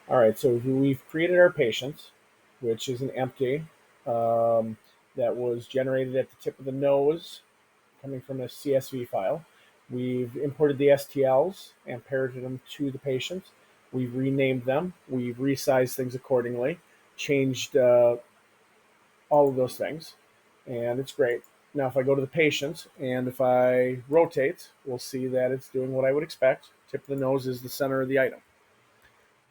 All right, so we've created our patient, which is an empty um, that was generated at the tip of the nose coming from a CSV file. We've imported the STLs and parroted them to the patient. We've renamed them. We've resized things accordingly, changed all of those things, and it's great. Now, if I go to the patient and if I rotate, we'll see that it's doing what I would expect. Tip of the nose is the center of the item.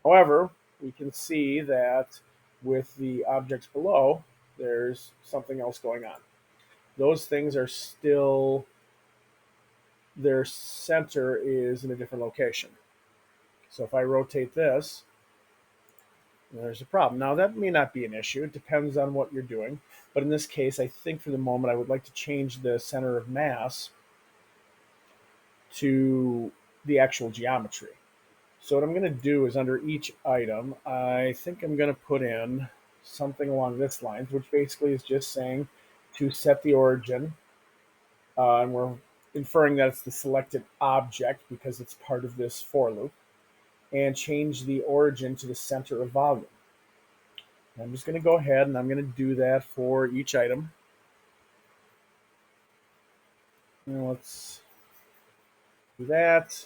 However, we can see that with the objects below, there's something else going on. Those things are still, their center is in a different location. So if I rotate this, there's a problem. Now, that may not be an issue. It depends on what you're doing. But in this case, I think for the moment, I would like to change the center of mass to the actual geometry. So what I'm going to do is under each item, I think I'm going to put in something along this line, which basically is just saying to set the origin, and we're inferring that it's the selected object because it's part of this for loop, and change the origin to the center of volume. I'm just going to go ahead and I'm going to do that for each item. Now let's do that.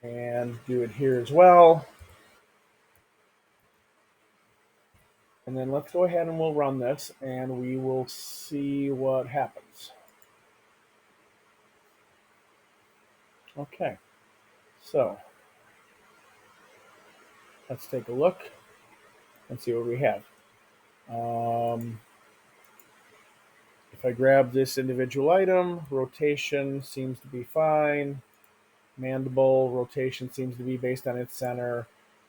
And do it here as well. And then let's go ahead and we'll run this and we will see what happens. Okay, so let's take a look and see what we have. If I grab this individual item, rotation seems to be fine. Mandible rotation seems to be based on its center.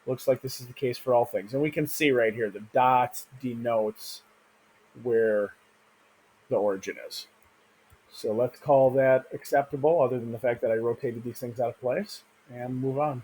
Looks like this is the case for all things. And we can see right here the dot denotes where the origin is. So let's call that acceptable, other than the fact that I rotated these things out of place, and move on.